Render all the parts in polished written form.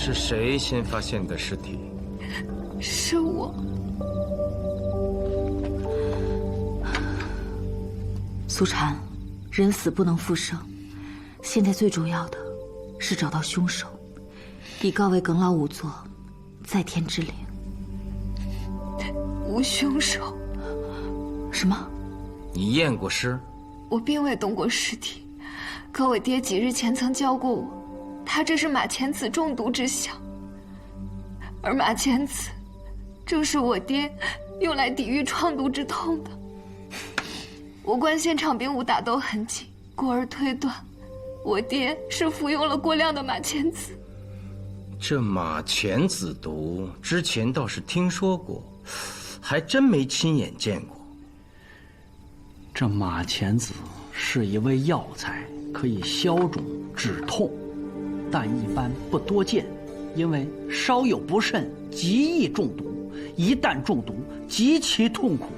是谁先发现的尸体？是我。苏禅，人死不能复生，现在最重要的是找到凶手，以告慰耿老仵作在天之灵。无凶手。什么？你验过尸？我并未动过尸体，可我爹几日前曾教过我，他这是马钱子中毒之象，而马钱子正是我爹用来抵御创毒之痛的。我观现场并无打斗痕迹，故而推断，我爹是服用了过量的马钱子。这马钱子毒之前倒是听说过，还真没亲眼见过。这马钱子是一味药材，可以消肿止痛，但一般不多见，因为稍有不慎极易中毒，一旦中毒极其痛苦，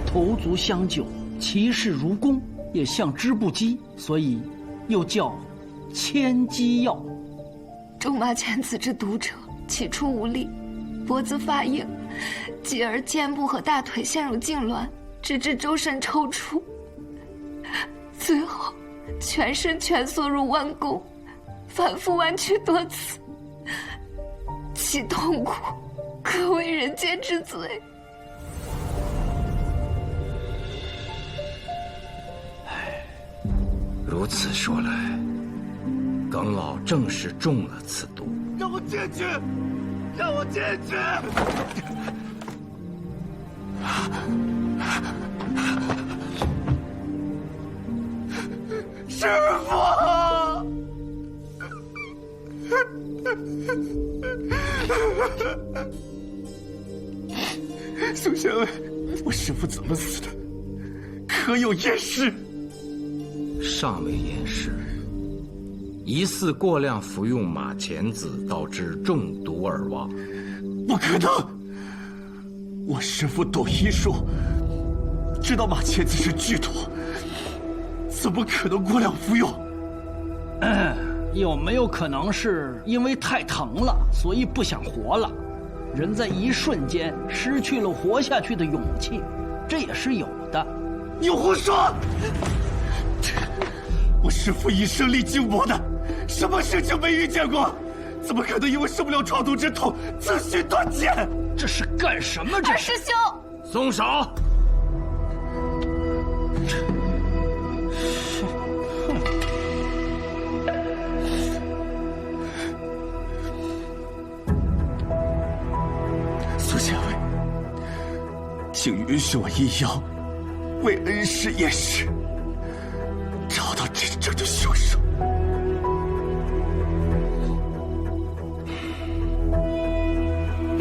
头足相救，其势如弓，也像织布机，所以又叫千机药。中马钱子之毒者，起初无力，脖子发硬，继而肩部和大腿陷入痉挛，直至周身抽搐，最后全身蜷缩入弯弓，反复弯曲多次，其痛苦可为人间之罪。如此说来，耿老正是中了此毒。让我进去！让我进去！师父！苏仙尉，我师父怎么死的？可有验尸？尚未验尸，疑似过量服用马钱子导致中毒而亡。不可能！我师父懂医术，知道马钱子是剧毒，怎么可能过量服用？有没有可能是因为太疼了，所以不想活了？人在一瞬间失去了活下去的勇气，这也是有的。你胡说！我师父一生历经磨难，什么事情没遇见过？怎么可能因为受不了创毒之痛自寻短见？这是干什么？这二师兄，松手！苏仙尉，请允许我一妖为恩师验尸，找到真正的凶手。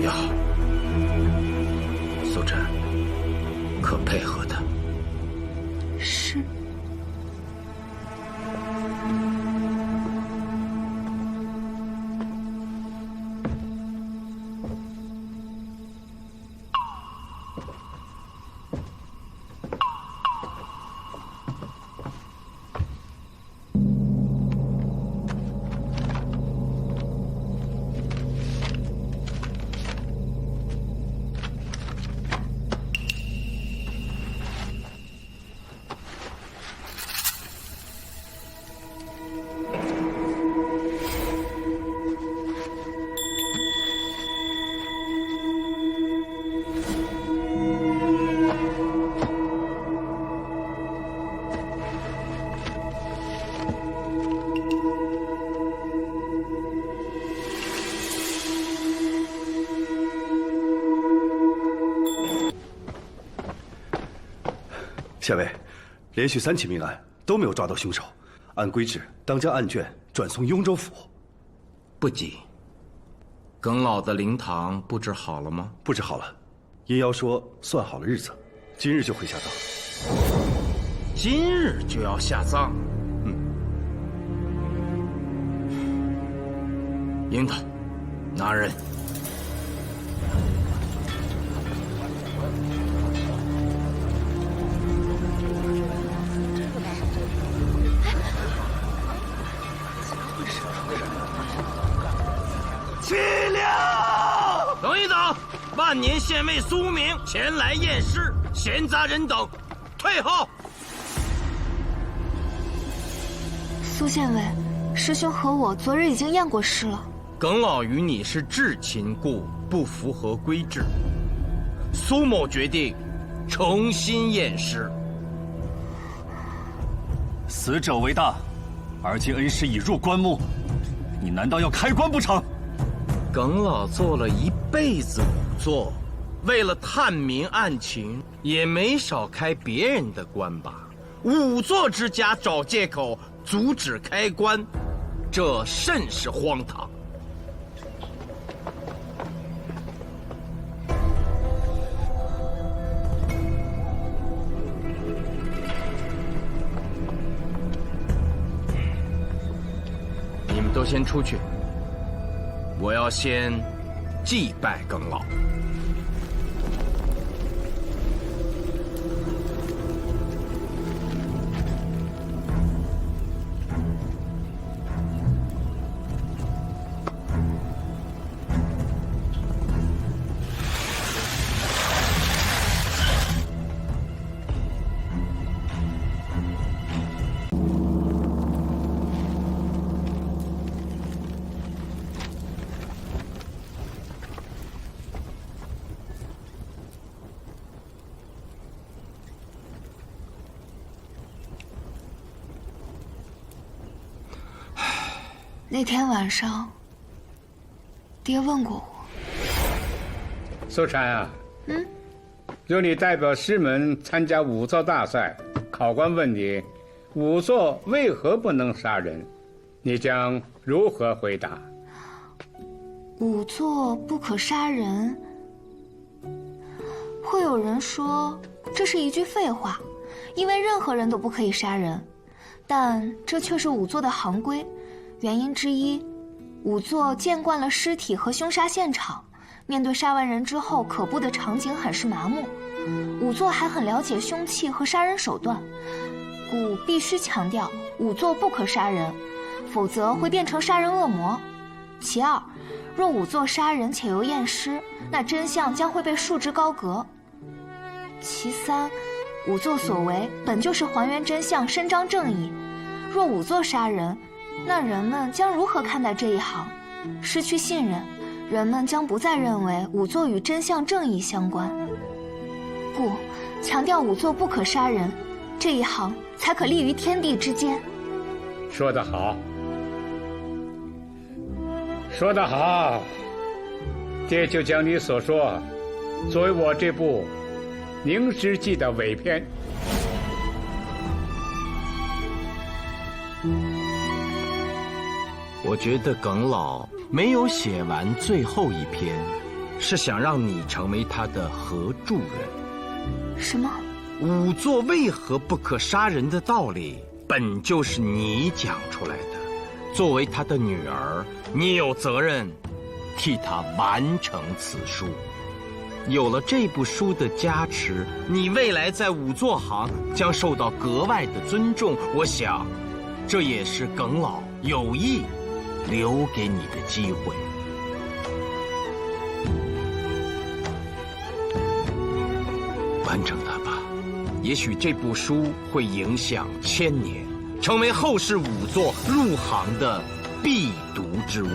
要，苏晨，可配合他。是。县尉，连续3起命案都没有抓到凶手，按规制当将案卷转送雍州府。不急，耿老的灵堂布置好了吗？布置好了，阴妖说算好了日子，今日就会下葬。今日就要下葬？樱桃，拿人。凄凉！等一等，万年县尉苏明前来验尸，闲杂人等退后。苏县尉，师兄和我昨日已经验过尸了。耿老与你是至亲故，不符合规制。苏某决定重新验尸。死者为大，而今恩师已入棺木，你难道要开棺不成？耿老做了一辈子仵作，为了探明案情，也没少开别人的棺吧？仵作之家找借口阻止开棺，这甚是荒唐。你们都先出去，我要先祭拜耿老。那天晚上，爹问过我。苏禅啊，若你代表师门参加仵作大赛，考官问你，仵作为何不能杀人，你将如何回答？仵作不可杀人，会有人说这是一句废话，因为任何人都不可以杀人，但这却是仵作的行规。原因之一，仵作见惯了尸体和凶杀现场，面对杀完人之后可怖的场景很是麻木。仵作还很了解凶器和杀人手段，故必须强调仵作不可杀人，否则会变成杀人恶魔。其二，若仵作杀人且又验尸，那真相将会被束之高阁。其三，仵作所为本就是还原真相、伸张正义，若仵作杀人，那人们将如何看待这一行？失去信任，人们将不再认为仵作与真相正义相关。故强调仵作不可杀人，这一行才可立于天地之间。说得好，说得好，爹就将你所说作为我这部《凝尸记》的尾篇。我觉得耿老没有写完最后一篇，是想让你成为他的合著人。什么？仵作为何不可杀人的道理，本就是你讲出来的。作为他的女儿，你有责任替他完成此书。有了这部书的加持，你未来在仵作行将受到格外的尊重。我想，这也是耿老有意留给你的机会。完成它吧，也许这部书会影响千年，成为后世仵作入行的必读之物。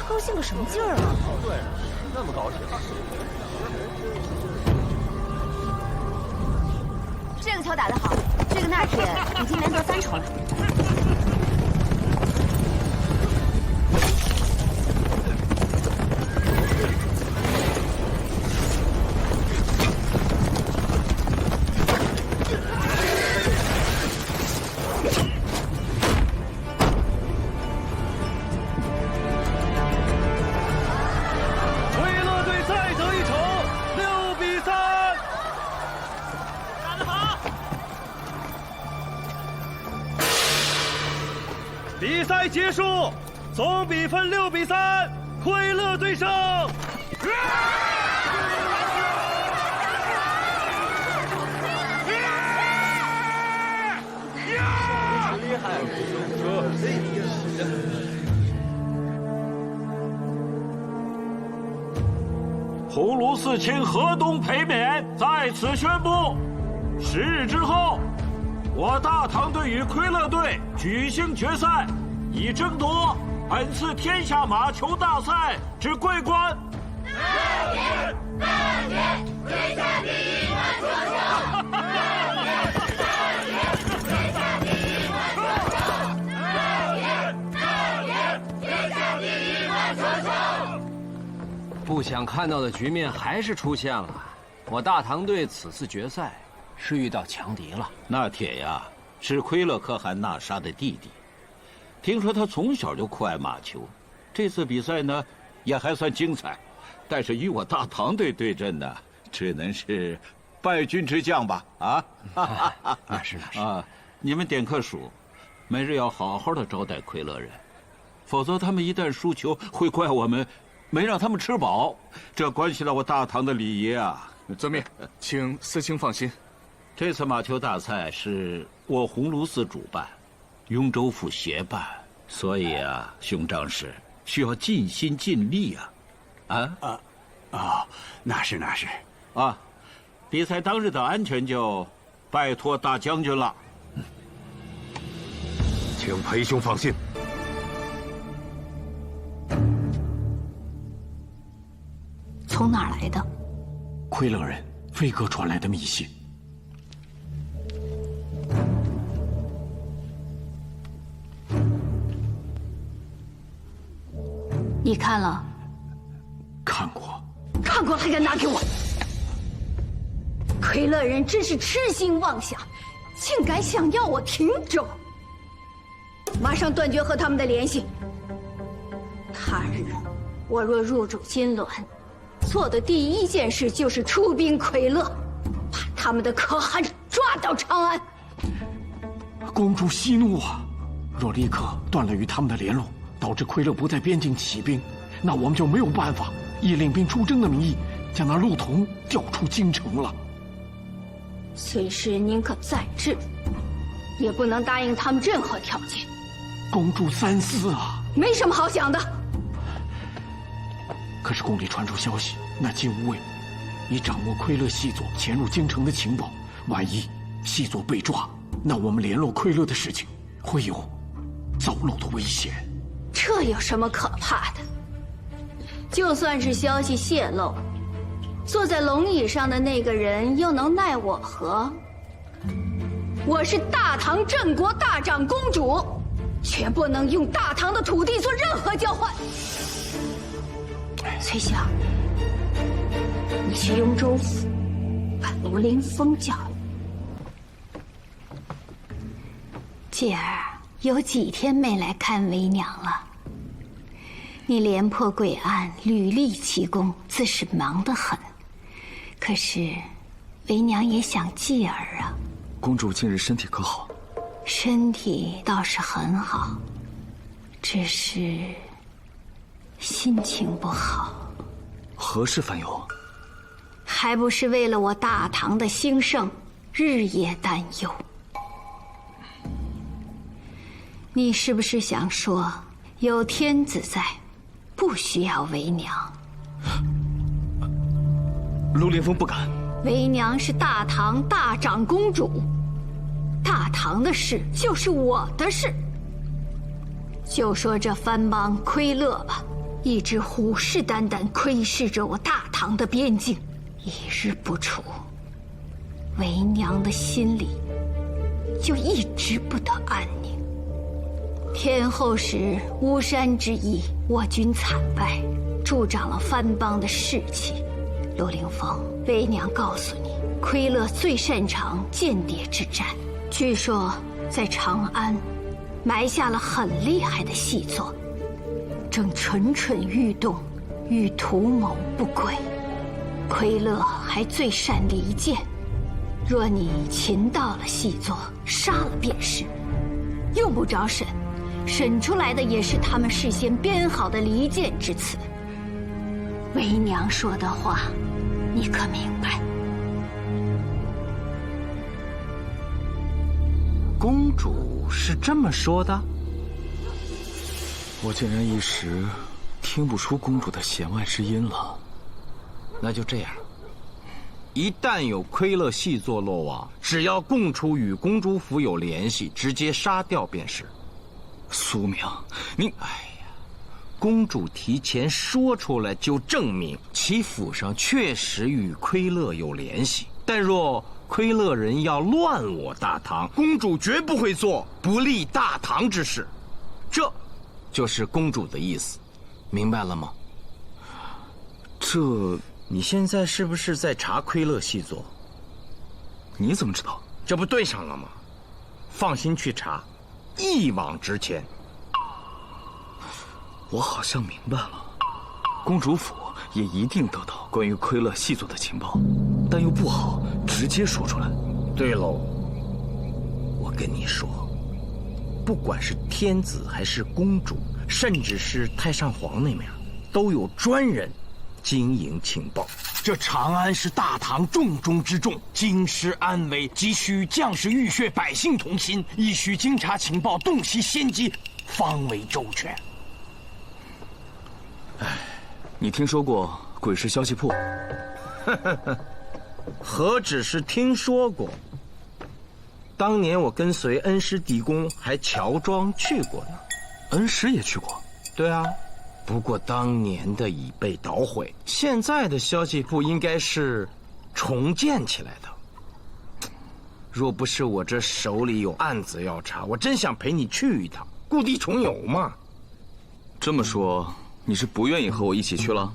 高兴个什么劲儿啊？对，那么高兴。这个球打得好，这个纳铁已经连得3球了。结束，总比分6比3，奎勒队胜。厉害！葫芦4卿河东裴冕在此宣布，10日之后，我大唐队与奎勒队举行决赛，以争夺本次天下马球大赛之桂冠。大年，天下第一马球手！天下第一马球手！大年，天下第一马球手！不想看到的局面还是出现了，我大唐队此次决赛是遇到强敌了。那铁呀是奎勒可汗纳沙的弟弟，听说他从小就酷爱马球，这次比赛呢也还算精彩，但是与我大唐队对阵呢，只能是败军之将吧？啊，那是啊，你们点克数，每日要好好的招待奎勒人，否则他们一旦输球会怪我们没让他们吃饱，这关系到我大唐的礼仪啊！遵命，请4卿放心。这次马球大赛是我鸿胪寺主办，雍州府协办，所以啊，兄长是需要尽心尽力啊！那是啊，比赛当日的安全就拜托大将军了。请裴兄放心。从哪儿来的？奎勒人飞鸽传来的密信。你看了？看过。看过还敢拿给我？奎勒人真是痴心妄想，竟敢想要我停州！马上断绝和他们的联系。他日我若入主金銮，做的第一件事就是出兵奎勒，把他们的可汗抓到长安。公主息怒啊！若立刻断了与他们的联络，导致奎勒不在边境起兵，那我们就没有办法以领兵出征的名义将那陆童调出京城了。随时宁可再战，也不能答应他们任何条件。公主三思啊！没什么好想的。可是宫里传出消息，那金吾卫已掌握奎勒细作潜入京城的情报，万一细作被抓，那我们联络奎勒的事情会有走漏的危险。这有什么可怕的？就算是消息泄露，坐在龙椅上的那个人又能奈我何？我是大唐镇国大长公主，却不能用大唐的土地做任何交换。崔相，你去雍州府把卢凌风叫来。继儿有几天没来看为娘了。你连破贵案，屡立奇功，自是忙得很。可是，为娘也想继儿啊。公主近日身体可好？身体倒是很好，只是心情不好。何事烦忧？还不是为了我大唐的兴盛，日夜担忧。你是不是想说，有天子在，不需要为娘？陆凌风不敢。为娘是大唐大长公主，大唐的事就是我的事。就说这藩邦奎勒吧，一直虎视眈眈窥视着我大唐的边境，一日不除，为娘的心里就一直不得安宁。天后时巫山之役，我军惨败，助长了藩邦的士气。陆凌风，为娘告诉你，奎勒最擅长间谍之战，据说在长安埋下了很厉害的细作，正蠢蠢欲动，欲图谋不轨。奎勒还最善离间，若你擒到了细作，杀了便是，用不着审，审出来的也是他们事先编好的离间之词。为娘说的话，你可明白？公主是这么说的？我竟然一时听不出公主的弦外之音了。那就这样，一旦有窥勒细作落网，只要供出与公主府有联系，直接杀掉便是。苏明，你……哎呀，公主提前说出来，就证明其府上确实与窥勒有联系。但若窥勒人要乱我大唐，公主绝不会做不利大唐之事。这就是公主的意思，明白了吗？这……你现在是不是在查窥勒细作？你怎么知道？这不对上了吗？放心去查，一往直前。我好像明白了，公主府也一定得到关于窥勒细作的情报，但又不好直接说出来。对喽，我跟你说，不管是天子还是公主，甚至是太上皇那面，都有专人经营情报。这长安是大唐重中之重，京师安危急需将士浴血，百姓同心，亦需经察情报，洞悉先机，方为周全。你听说过鬼市消息铺？何止是听说过，当年我跟随恩师狄公还乔庄去过呢。恩师也去过？对啊，不过当年的已被捣毁，现在的消息铺应该是重建起来的。若不是我这手里有案子要查，我真想陪你去一趟，故地重游嘛。这么说，你是不愿意和我一起去了？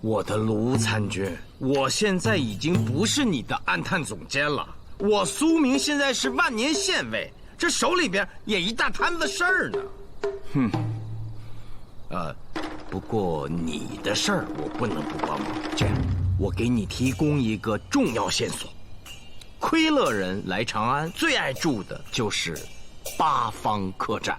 我的卢参军，我现在已经不是你的安探总监了，我苏明现在是万年县尉，这手里边也一大摊子事儿呢。哼。不过你的事儿我不能不帮忙。这样，我给你提供一个重要线索：窥勒人来长安最爱住的就是八方客栈。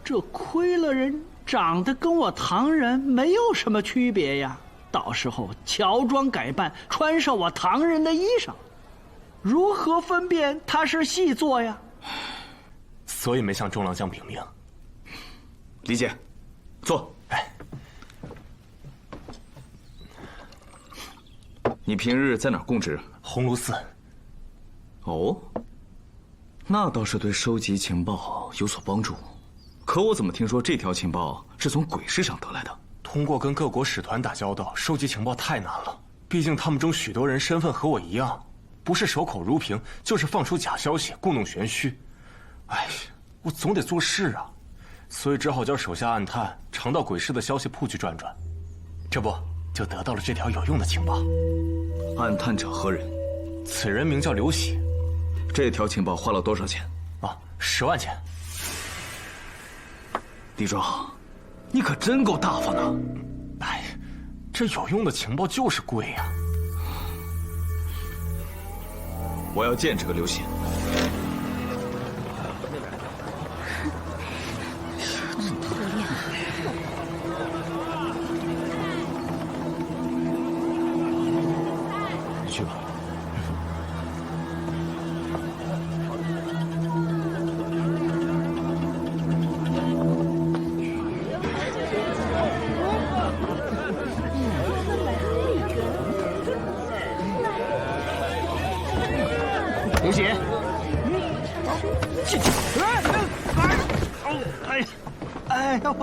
这窥勒人长得跟我唐人没有什么区别呀，到时候乔装改扮，穿上我唐人的衣裳，如何分辨他是细作呀？所以没向中郎将禀明。理解，坐。你平日在哪儿供职？鸿胪寺。哦，那倒是对收集情报有所帮助。可我怎么听说这条情报是从鬼市上得来的？通过跟各国使团打交道，收集情报太难了。毕竟他们中许多人身份和我一样，不是守口如瓶，就是放出假消息，故弄玄虚。哎，我总得做事啊，所以只好叫手下暗探常到鬼市的消息铺去转转，这不就得到了这条有用的情报。暗探者何人？此人名叫刘喜。这条情报花了多少钱？啊，10万钱。李庄，你可真够大方的。哎，这有用的情报就是贵呀。我要见这个刘喜。去吧。刘喜，进去！哎呀，哎呀，哎呀，我，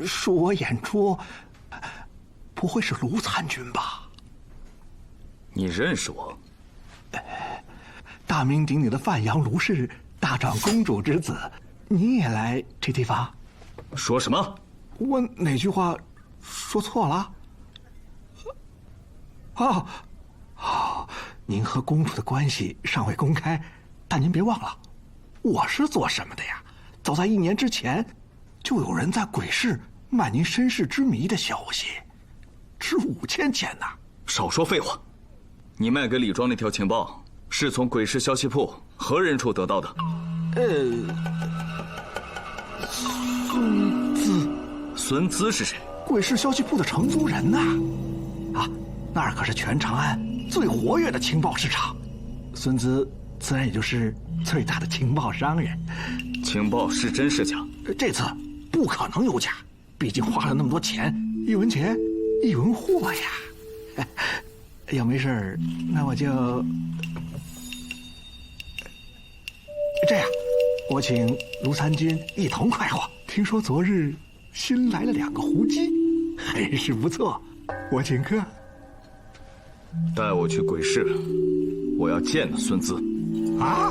恕我眼拙，不会是卢参军吧？你认识我？大名鼎鼎的范阳卢氏大长公主之子，你也来这地方？说什么？我哪句话说错了？哦，您和公主的关系尚未公开，但您别忘了，我是做什么的呀？早在1年之前，就有人在鬼市卖您身世之谜的消息，值5000钱呐！少说废话！你卖给李庄那条情报是从鬼市消息铺何人处得到的？孙资是谁？鬼市消息铺的承租人呐！啊，那儿可是全长安最活跃的情报市场，孙资自然也就是最大的情报商人。情报是真是假？这次不可能有假，毕竟花了那么多钱，一文钱一文货呀。要没事那我就这样，我请卢参军一同快活。听说昨日新来了2个胡姬，很是不错，我请客。带我去鬼市，我要见那孙资。啊！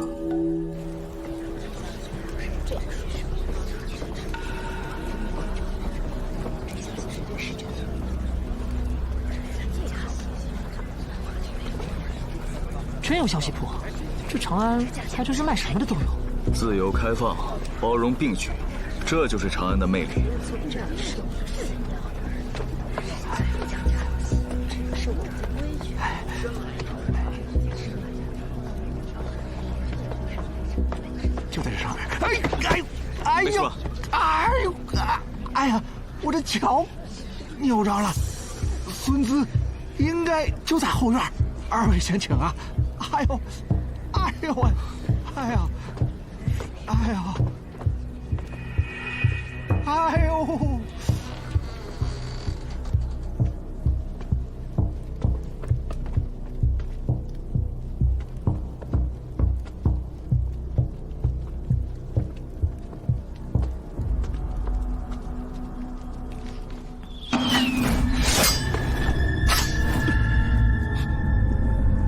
真有消息铺，这长安还真是卖什么的都有。自由开放，包容并举，这就是长安的魅力。就在这上面。哎呦！哎呀，我的脚扭着了。孙资应该就在后院，二位先请啊。哎呦，哎呦喂，哎呀，哎呀，哎呦！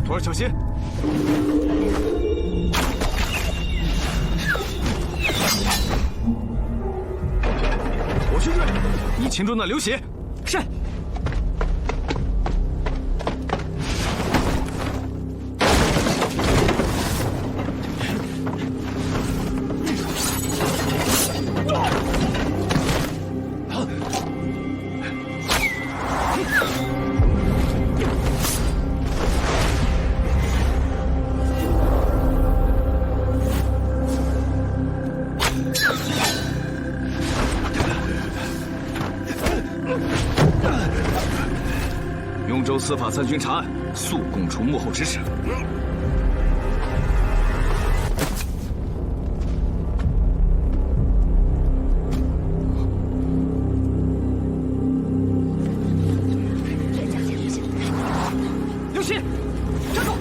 徒儿小心！我去追，你擒住那流血。是。雍州司法参军查案，速供出幕后指使。刘琦，站住！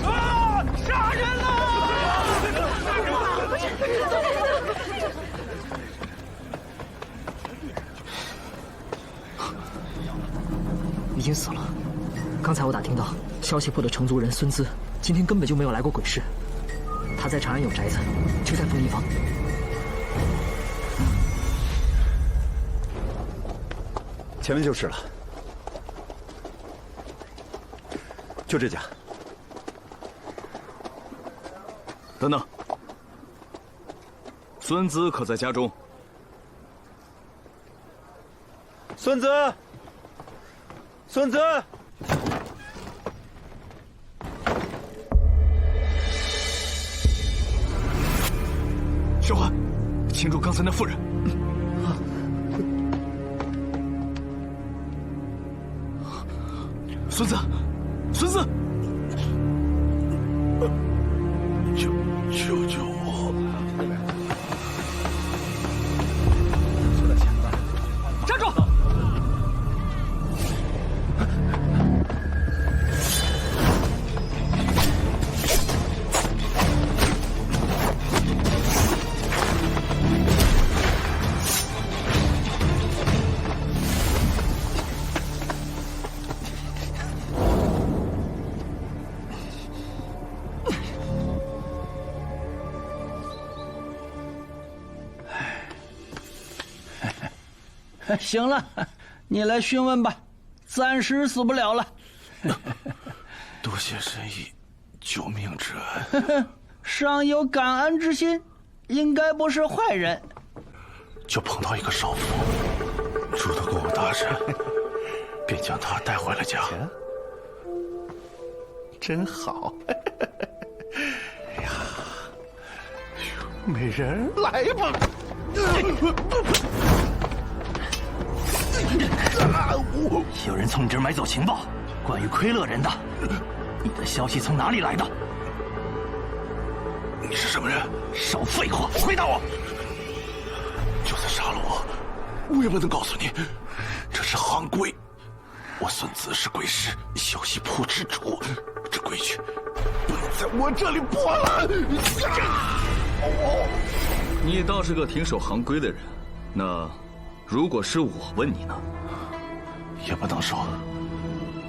啊！杀人了！已经死了。刚才我打听到，消息铺的承租人孙资今天根本就没有来过鬼市，他在长安有宅子，就在凤仪坊。前面就是了，就这家。等等，孙资可在家中？孙资，孙资！小环，擒住刚才那妇人。孙子，孙子，救救我！站住！行了，你来询问吧，暂时死不了了。多谢神医救命之恩，尚有感恩之心，应该不是坏人。就碰到一个少妇，朱德公大人便将她带回了家。真好！哎呀，美人来吧！有人从你这儿买走情报，关于奎勒人的。你的消息从哪里来的？你是什么人？少废话，回答我！就算杀了我也不能告诉你，这是行规。我孙子是贵师小西铺之主，这规矩不能在我这里破了。你倒是个挺守行规的人。那如果是我问你呢？也不能说。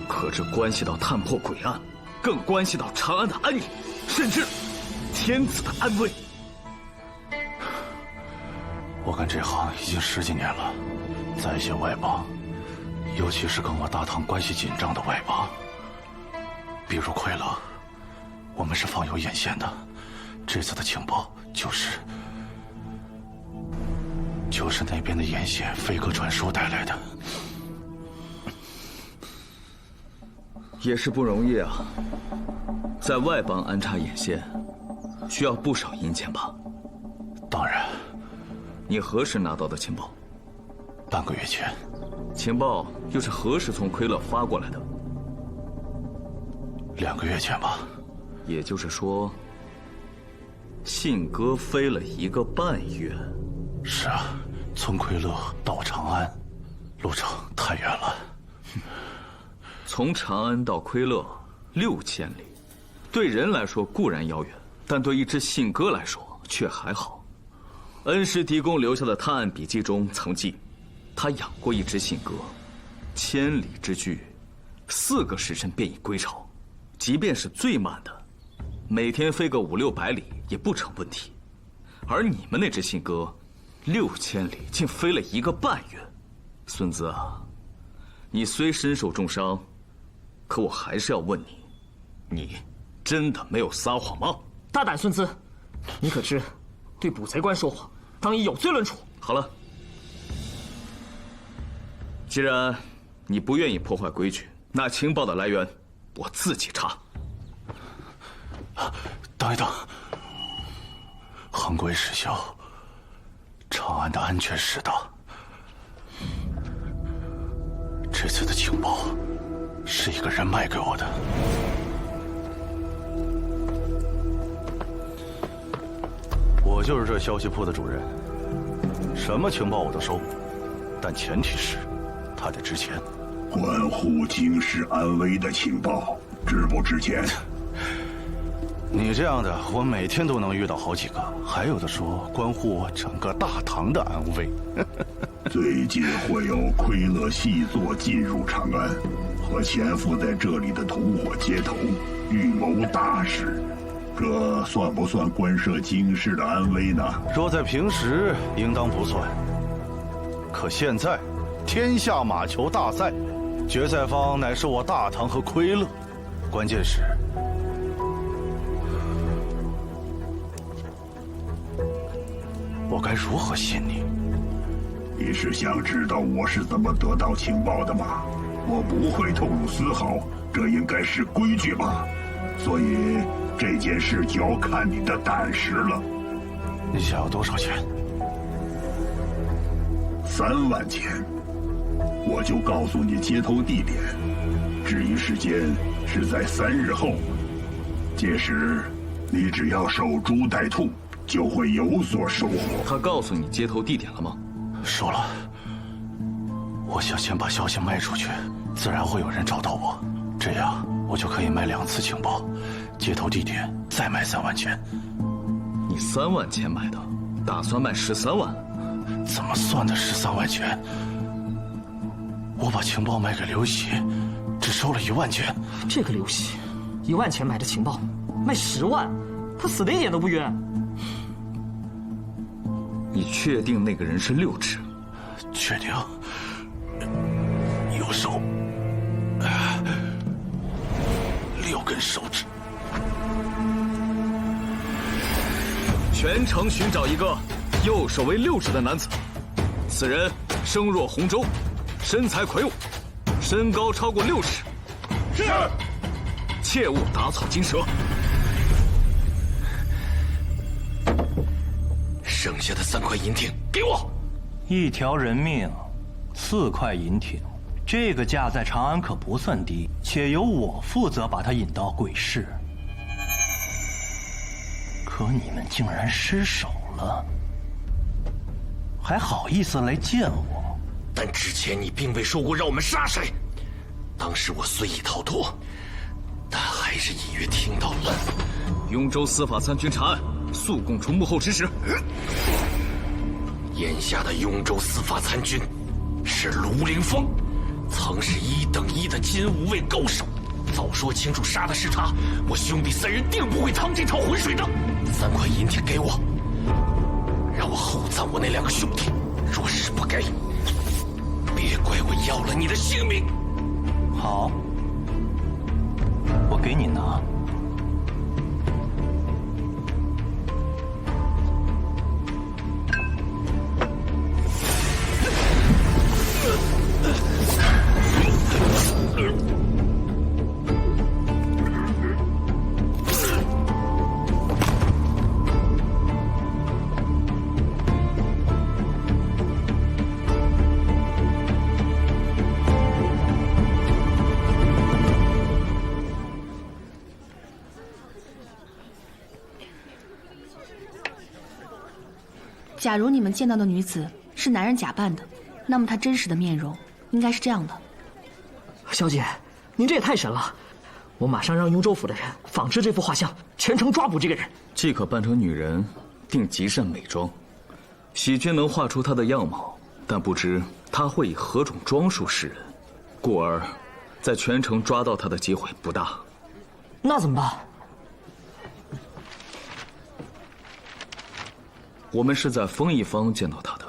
可这关系到探破诡案，更关系到长安的安宁，甚至天子的安危。我干这行已经10几年了，在一些外邦，尤其是跟我大唐关系紧张的外邦，比如奎勒，我们是放有眼线的。这次的情报就是那边的眼线飞鸽传书带来的。也是不容易啊，在外邦安插眼线，需要不少银钱吧？当然。你何时拿到的情报？半个月前。情报又是何时从奎勒发过来的？2个月前吧。也就是说，信鸽飞了1个半月。是啊，从奎勒到长安，路程太远了。从长安到奎勒6000里，对人来说固然遥远，但对一只信鸽来说却还好。恩师狄公留下的探案笔记中曾记，他养过一只信鸽，1000里之距，4个时辰便已归巢。即便是最慢的，每天飞个500、600里也不成问题。而你们那只信鸽，6000里竟飞了1个半月。孙子啊，你虽身受重伤，可我还是要问你，你真的没有撒谎吗？大胆孙子，你可知对捕贼官说谎，当以有罪论处。好了，既然你不愿意破坏规矩，那情报的来源我自己查。等一等，行规失效，长安的安全事大。这次的情报是一个人卖给我的。我就是这消息铺的主人，什么情报我都收，但前提是他得值钱。关乎京师安危的情报，值不值钱？你这样的，我每天都能遇到好几个，还有的说关乎我整个大唐的安危。最近会有奎勒细作进入长安，和潜伏在这里的同伙接头，预谋大事。这算不算关涉京师的安危呢？若在平时，应当不算。可现在，天下马球大赛，决赛方乃是我大唐和奎勒，关键是，我该如何信你？你是想知道我是怎么得到情报的吗？我不会透露丝毫，这应该是规矩吧。所以这件事就要看你的胆识了。你想要多少钱？3万钱。我就告诉你接头地点，至于时间是在3日后。届时你只要守株待兔，就会有所收获。他告诉你接头地点了吗？说了。我想先把消息卖出去，自然会有人找到我，这样我就可以卖2次情报，接头地点再卖3万钱。你3万钱买的，打算卖13万？怎么算的13万钱？我把情报卖给刘喜，只收了1万钱。这个刘喜，1万钱买的情报，卖10万，他死的一点都不冤。你确定那个人是6指？确定。右手6根手指。全城寻找一个右手为6指的男子，此人声若洪钟，身材魁梧，身高超过6尺。是。切勿打草惊蛇。剩下的3块银锭给我。1条人命，4块银锭，这个价在长安可不算低，且由我负责把他引到鬼市。可你们竟然失手了，还好意思来见我？但之前你并未说过让我们杀谁。当时我虽已逃脱，但还是隐约听到了雍州司法参军查案，速供出幕后指使。眼下的雍州司法参军是卢凌风，曾是1等1的金吾卫高手。早说清楚杀的是他，我兄弟3人定不会趟这趟浑水的。3块银锭给我，让我厚葬我那2个兄弟。若是不给，别怪我要了你的性命。好，我给你拿。假如你们见到的女子是男人假扮的，那么她真实的面容应该是这样的。小姐，您这也太神了！我马上让雍州府的人仿制这幅画像，全城抓捕这个人。既可扮成女人，定极善美妆。喜君能画出她的样貌，但不知她会以何种装束示人，故而，在全城抓到她的机会不大。那怎么办？我们是在丰一坊见到他的，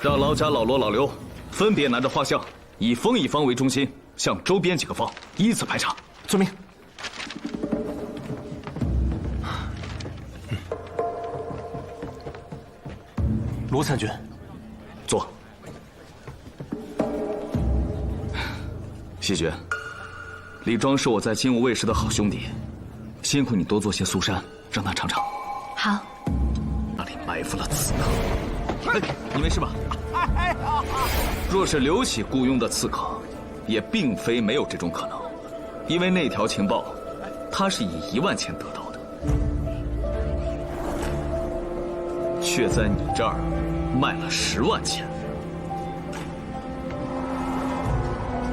让老贾、老罗、老刘分别拿着画像，以丰一坊为中心，向周边几个坊依次排查。遵命。罗参军，坐。喜君，李庄是我在金吾卫时的好兄弟，辛苦你多做些苏珊。让他尝尝。好。那里埋伏了刺客。哎，你没事吧？若是刘启雇佣的刺客，也并非没有这种可能，因为那条情报，他是以1万钱得到的，却在你这儿卖了10万钱。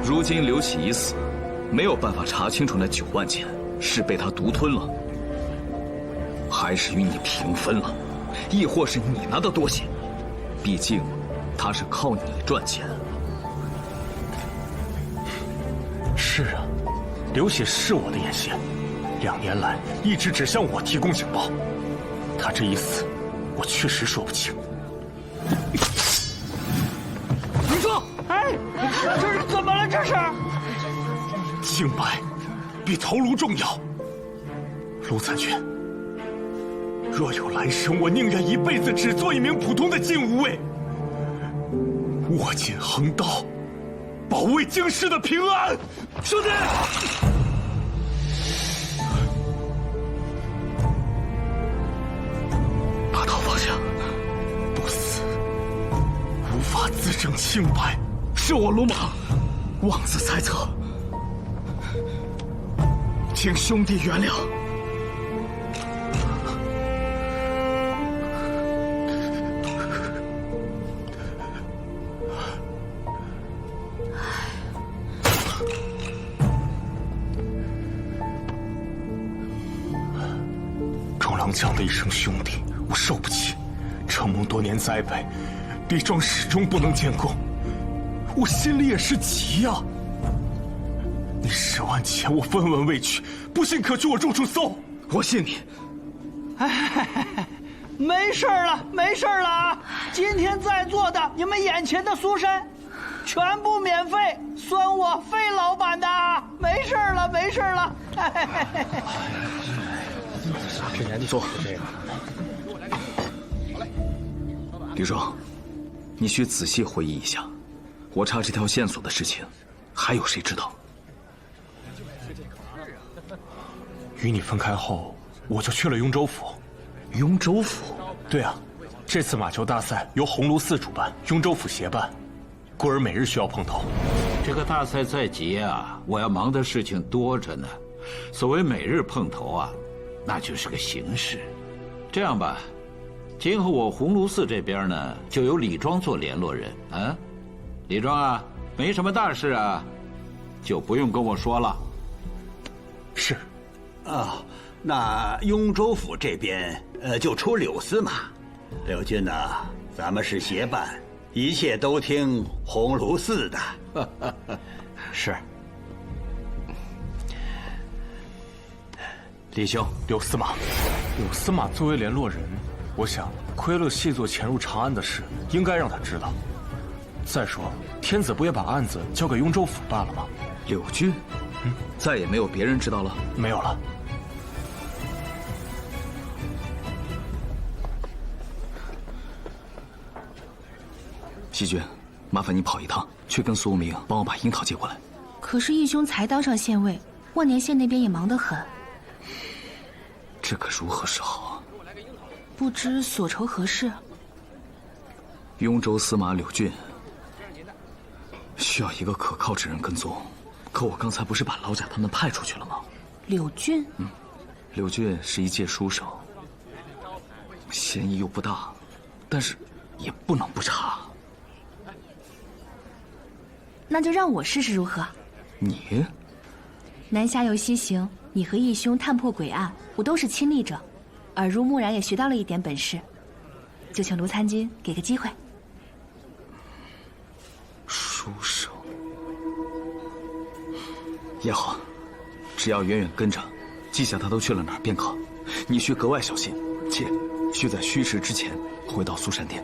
如今刘启已死，没有办法查清楚那9万钱是被他独吞了。还是与你平分了，亦或是你拿的多些？毕竟，他是靠你赚钱。是啊，刘喜是我的眼线，2年来一直只向我提供情报。他这一死，我确实说不清。你说，哎，这是怎么了？这是？清白，比头颅重要。卢参军。若有来生，我宁愿一辈子只做一名普通的金吾卫，握紧横刀，保卫京师的平安。兄弟，把刀放下，不死，无法自证清白。是我鲁莽，妄自猜测，请兄弟原谅。讲了一声兄弟，我受不起。承蒙多年栽培，李庄始终不能建功，我心里也是急呀。你10万钱我分文未取，不信可去我住处搜。我信你。没事了，没事了啊！今天在座的你们眼前的苏珊，全部免费，算我费老板的。没事了，没事了。之前坐。吕壮，你需仔细回忆一下，我查这条线索的事情，还有谁知道？与你分开后，我就去了雍州府。雍州府？对啊，这次马球大赛由鸿胪寺主办，雍州府协办，故而每日需要碰头。这个大赛在即啊，我要忙的事情多着呢。所谓每日碰头啊，那就是个形式。这样吧，今后我鸿胪寺这边呢，就由李庄做联络人啊。李庄啊，没什么大事啊，就不用跟我说了。是。啊，那雍州府这边就出柳司马。柳军呢，咱们是协办，一切都听鸿胪寺的。是。李兄，柳司马，柳司马作为联络人，我想亏了细作潜入长安的事，应该让他知道。再说，天子不也把案子交给雍州府办了吗？柳军，再也没有别人知道了？没有了。西君，麻烦你跑一趟，去跟苏无名帮我把樱桃接过来。可是义兄才当上县尉，万年县那边也忙得很，这可如何是好啊？不知所愁何事？雍州司马柳俊需要一个可靠之人跟踪，可我刚才不是把老贾他们派出去了吗？柳俊？柳俊是一介书生，嫌疑又不大，但是也不能不查。那就让我试试如何？你？南下游西行，你和义兄探破诡案，我都是亲历者，耳濡目染也学到了一点本事，就请卢参军给个机会。书生也好，只要远远跟着，记下他都去了哪儿便可。你需格外小心，且需在戌时之前回到苏山殿。